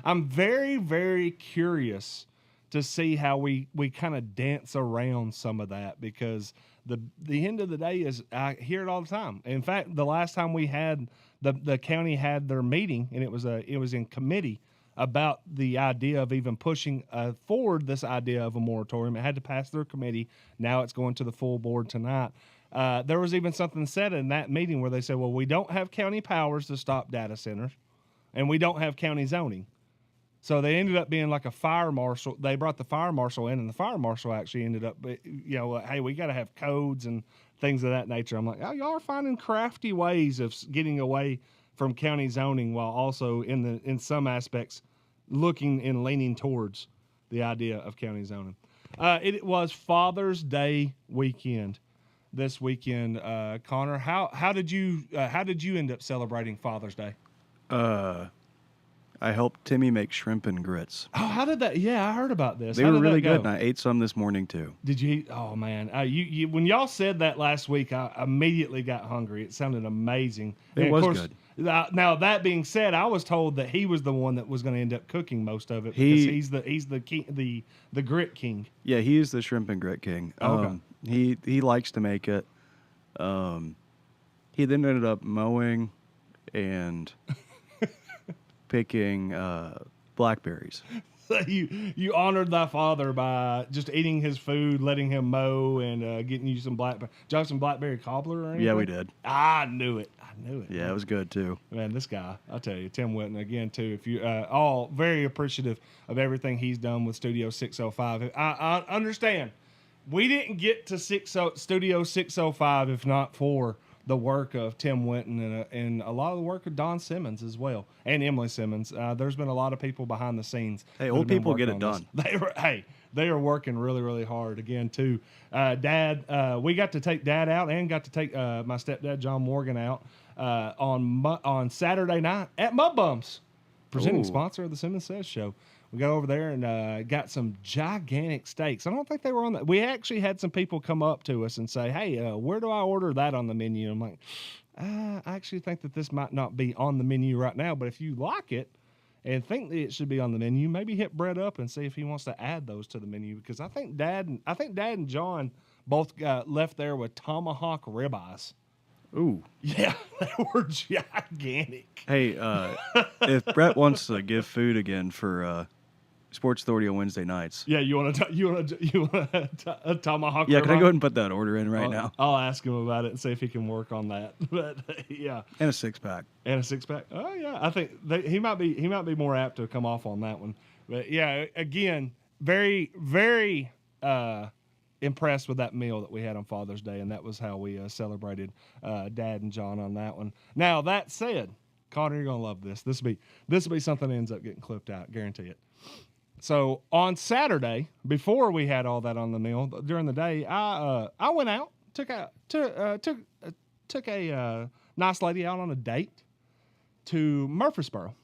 I'm very, very curious to see how we kind of dance around some of that, because the end of the day is I hear it all the time. In fact, the last time we had the county had their meeting, and it was in committee about the idea of even pushing forward this idea of a moratorium. It had to pass their committee. Now it's going to the full board tonight. There was even something said in that meeting where they said, well, we don't have county powers to stop data centers, and we don't have county zoning. So they ended up being like a fire marshal. They brought the fire marshal in, and the fire marshal actually ended up, hey, we got to have codes and things of that nature. I'm like, oh, y'all are finding crafty ways of getting away from county zoning, while also in some aspects looking and leaning towards the idea of county zoning. It was Father's Day weekend this weekend. Connor, how did you end up celebrating Father's Day? I helped Timmy make shrimp and grits. Oh, how did that? Yeah, I heard about this. They were really good, and I ate some this morning too. Did you eat? Oh man, you when y'all said that last week, I immediately got hungry. It sounded amazing. It was good. Now that being said, I was told that he was the one that was going to end up cooking most of it, because he's the king, the grit king. Yeah, he is the shrimp and grit king. Okay. He likes to make it. He then ended up mowing and picking blackberries. So you honored thy father by just eating his food, letting him mow, and getting you some blackberry cobbler or anything? Yeah, we did. I knew it. Yeah, it was good too. Man, this guy, I'll tell you, Tim Whitten, again, too, if you all very appreciative of everything he's done with Studio 605. I understand. We didn't get to Studio 605 if not for the work of Tim Whitten and a lot of the work of Don Simmons as well, and Emily Simmons. There's been a lot of people behind the scenes. Hey, old people get it done. They are working really, really hard again too. Dad, we got to take Dad out and got to take my stepdad John Morgan out on Saturday night at Mud Bums, presenting Ooh. sponsor of the Simmons Says Show. We got over there and got some gigantic steaks. I don't think they were on that. We actually had some people come up to us and say, "Hey, where do I order that on the menu?" I'm like, I actually think that this might not be on the menu right now, but if you like it and think that it should be on the menu, maybe hit Brett up and see if he wants to add those to the menu, because I think Dad and John both got left there with tomahawk ribeyes. Ooh. Yeah, they were gigantic. Hey, if Brett wants to give food again for Sports Authority on Wednesday nights. Yeah, you want a tomahawk? Yeah, ribeye? can I go ahead and put that order in right now? I'll ask him about it and see if he can work on that. But yeah, And a 6-pack. and a 6-pack. Oh yeah, I think he might be more apt to come off on that one. But yeah, again, very very impressed with that meal that we had on Father's Day, and that was how we celebrated Dad and John on that one. Now that said, Connor, you're gonna love this. This will be something that ends up getting clipped out, guarantee it. So on Saturday, before we had all that on the meal, during the day, I went out, took a nice lady out on a date to Murfreesboro,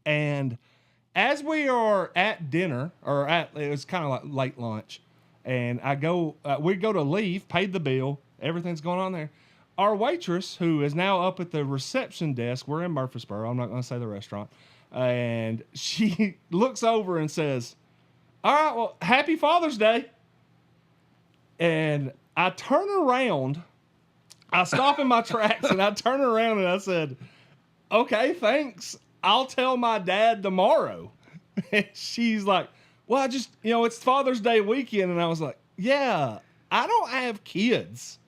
and as we are at dinner, it was kind of like late lunch, and we go to leave, paid the bill, everything's going on there. Our waitress, who is now up at the reception desk, we're in Murfreesboro, I'm not going to say the restaurant, and she looks over and says, "All right, well, happy Father's Day." And I turn around, I stop in my tracks, and I turn around and I said, "Okay, thanks. I'll tell my dad tomorrow." And she's like, "Well, I just, it's Father's Day weekend." And I was like, "Yeah, I don't have kids."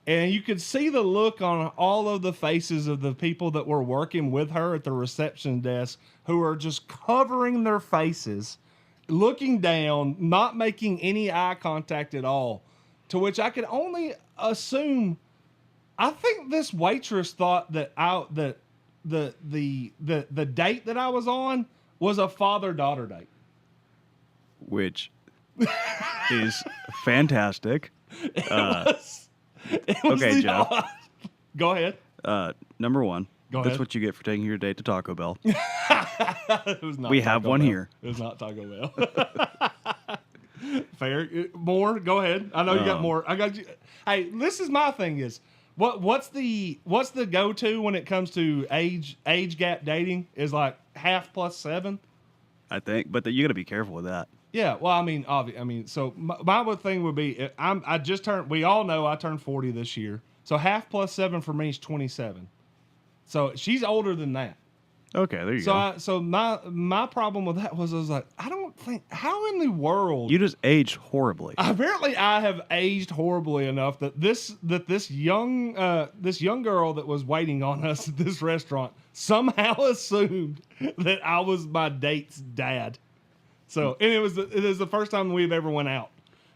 And you could see the look on all of the faces of the people that were working with her at the reception desk, who are just covering their faces, looking down, not making any eye contact at all. To which I could only assume, I think this waitress thought that the date that I was on was a father-daughter date. Which is fantastic. It was Okay, Jeff. Go ahead. Number one, Go that's ahead. what you get for taking your date to Taco Bell. It was not We have Taco one Bell. here. It was not Taco Bell. Fair. More. Go ahead. I know you got more. I got you. Hey, this is my thing. Is what's the go-to when it comes to age gap dating? Is like half plus 7. I think, but you got to be careful with that. Yeah, well, I mean, so my thing would be, I just turned. We all know I turned 40 this year, so half plus 7 for me is 27. So she's older than that. Okay, there you go. So my problem with that was I was like, I don't think, how in the world You just aged horribly. apparently I have aged horribly enough that this young girl that was waiting on us at this restaurant somehow assumed that I was my date's dad. So, and it was the first time we've ever went out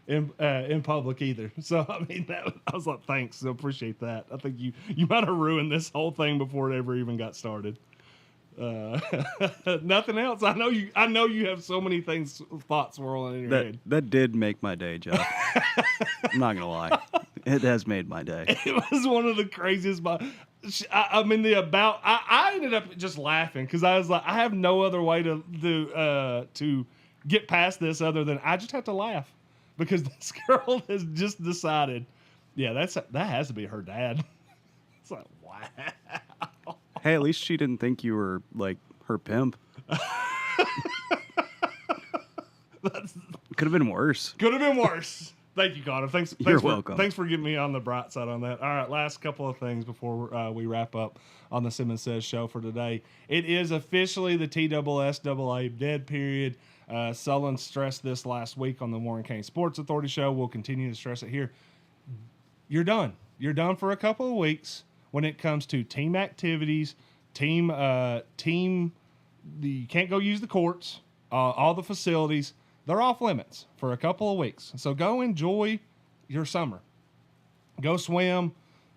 in public either. So I mean, I was like, thanks, I appreciate that. I think you might have ruined this whole thing before it ever even got started. Nothing else. I know you have so many thoughts swirling in your head. That did make my day, Jeff. I'm not gonna lie, it has made my day. It was one of the craziest. I ended up just laughing because I was like, I have no other way to get past this other than I just have to laugh because this girl has just decided, yeah, that has to be her dad. It's like, wow. Hey, at least she didn't think you were like her pimp. Could have been worse. Could have been worse. Thank you, Connor. You're welcome. Thanks for getting me on the bright side on that. All right, last couple of things before we wrap up on the Simmons Says show for today. It is officially the TSSAA dead period. Sullen stressed this last week on the Warren County Sports Authority show. We'll continue to stress it here. You're done. You're done for a couple of weeks when it comes to team activities, you can't go use the courts, all the facilities. They're off limits for a couple of weeks. So go enjoy your summer. Go swim,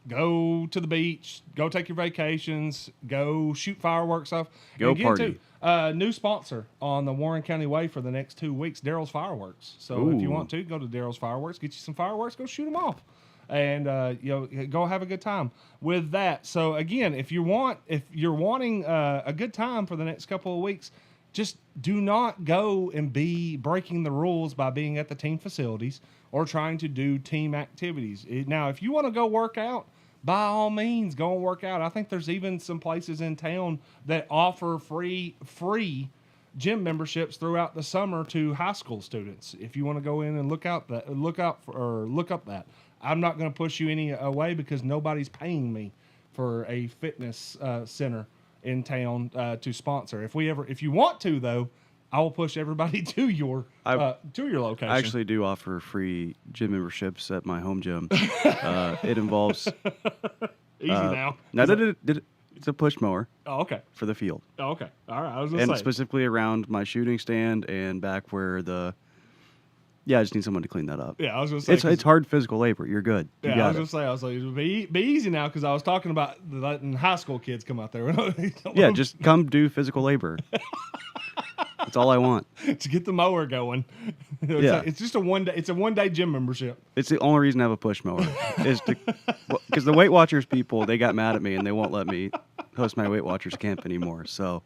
go to the beach, go take your vacations, go shoot fireworks off. Go And again, party. too, new sponsor on the Warren County Way for the next 2 weeks, Daryl's Fireworks. So if you Ooh. want to, go to Daryl's Fireworks, get you some fireworks, go shoot them off. And go have a good time with that. So again, if you're wanting a good time for the next couple of weeks, just do not go and be breaking the rules by being at the team facilities or trying to do team activities. Now, if you want to go work out, by all means, go and work out. I think there's even some places in town that offer free gym memberships throughout the summer to high school students. If you want to go in and look up that, I'm not going to push you any away because nobody's paying me for a fitness center in town to sponsor. If you want to though, I will push everybody to your location. I actually do offer free gym memberships at my home gym. It involves easy now. Now it's a push mower. Oh, okay. For the field. Oh, okay. All right. I was gonna say specifically around my shooting stand and back where I just need someone to clean that up. Yeah, I was gonna say it's hard physical labor. You're good. I was gonna say be easy now because I was talking about letting high school kids come out there. Yeah, just come do physical labor. That's all I want. To get the mower going. It's just a one day. It's a 1 day gym membership. It's the only reason I have a push mower is because the Weight Watchers people, they got mad at me and they won't let me host my Weight Watchers camp anymore. So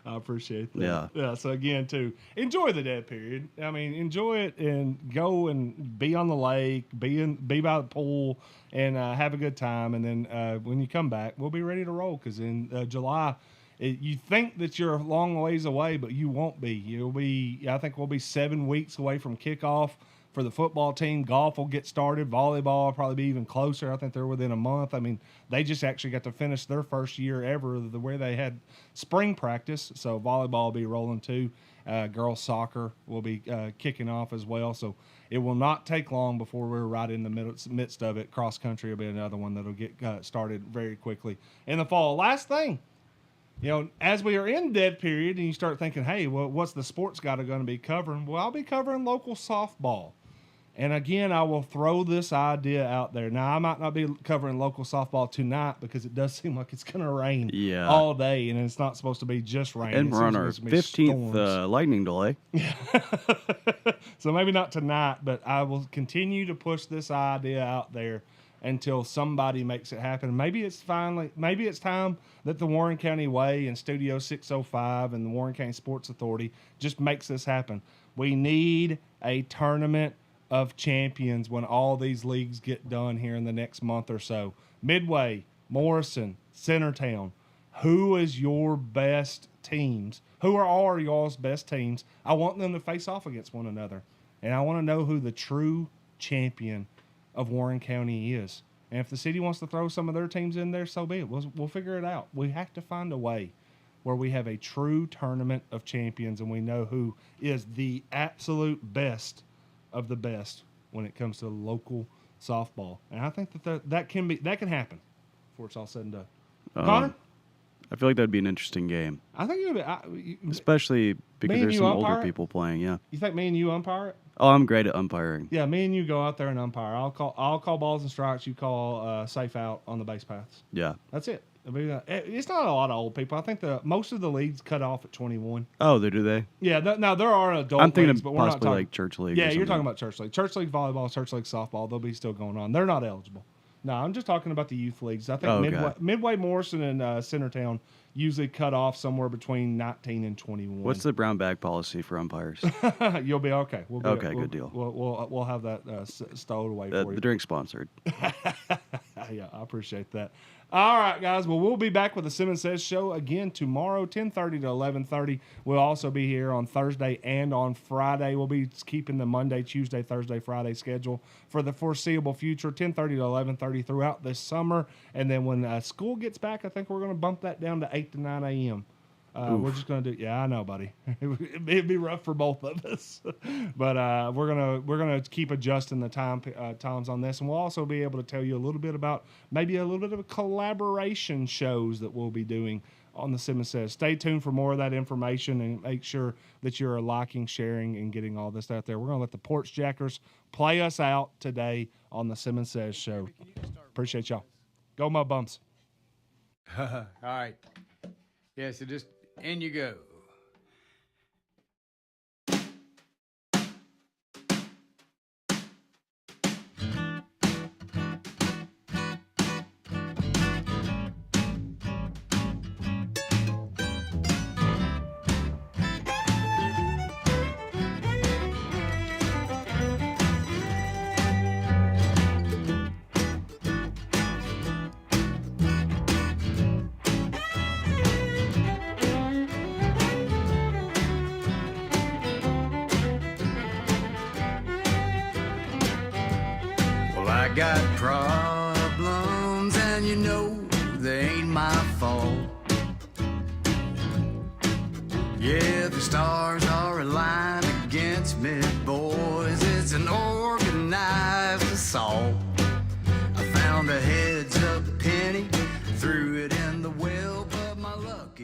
I appreciate that. Yeah. So again, too, enjoy the dead period. I mean, enjoy it and go and be on the lake, be by the pool, and have a good time. And then when you come back, we'll be ready to roll because in July. You think that you're a long ways away, but you won't be. I think we'll be 7 weeks away from kickoff for the football team. Golf will get started. Volleyball will probably be even closer. I think they're within a month. I mean, they just actually got to finish their first year ever where they had spring practice. So volleyball will be rolling too. Girls soccer will be kicking off as well. So it will not take long before we're right in the midst of it. Cross country will be another one that'll get started very quickly in the fall. Last thing. As we are in dead period and you start thinking, hey, well, what's the sports guy going to be covering? Well, I'll be covering local softball. And again, I will throw this idea out there. Now, I might not be covering local softball tonight because it does seem like it's going to rain all day, and it's not supposed to be just rain. And we're on our 15th lightning delay. So maybe not tonight, but I will continue to push this idea out there until somebody makes it happen. Maybe it's time that the Warren County Way and Studio 605 and the Warren County Sports Authority just makes this happen. We need a tournament of champions when all these leagues get done here in the next month or so. Midway, Morrison, Centertown. Who is your best teams? Who are y'all's best teams? I want them to face off against one another. And I want to know who the true champion of Warren County is. And if the city wants to throw some of their teams in there, so be it. We'll figure it out. We have to find a way where we have a true tournament of champions and we know who is the absolute best of the best when it comes to local softball. And I think that can happen before it's all said and done. Connor? I feel like that'd be an interesting game. I think it would be. Especially because there's some older people playing, yeah. You think me and you umpire it? Oh, I'm great at umpiring. Yeah, me and you go out there and umpire. I'll call balls and strikes. You call safe out on the base paths. Yeah. That's it. I mean, it's not a lot of old people. I think most of the leagues cut off at 21. Oh, do they? Yeah. Now there are adult I'm thinking leagues, but we're not talking like church league. Yeah, you're talking about church league. Church league volleyball, church league softball. They'll be still going on. They're not eligible. No, I'm just talking about the youth leagues. I think Midway, Morrison, and Centertown usually cut off somewhere between 19 and 21. What's the brown bag policy for umpires? You'll be okay. Good deal. We'll have that stowed away for you. The drink sponsored. Yeah, I appreciate that. All right, guys. Well, we'll be back with the Simmons Says Show again tomorrow, 10:30 to 11:30. We'll also be here on Thursday and on Friday. We'll be keeping the Monday, Tuesday, Thursday, Friday schedule for the foreseeable future, 10:30 to 11:30 throughout this summer. And then when school gets back, I think we're going to bump that down to 8 to 9 a.m. We're just going to do, I know, buddy. It'd be rough for both of us, but we're gonna keep adjusting the times on this, and we'll also be able to tell you a little bit about maybe a little bit of collaboration shows that we'll be doing on the Simmons Says. Stay tuned for more of that information, and make sure that you're liking, sharing, and getting all this out there. We're gonna let the Porch Jackers play us out today on the Simmons Says Show. Appreciate y'all. Go my bumps. All right. Yeah, so just in you go. got problems, and you know they ain't my fault. Yeah, the stars are aligned against me, boys. It's an organized assault. I found a heads-up penny, threw it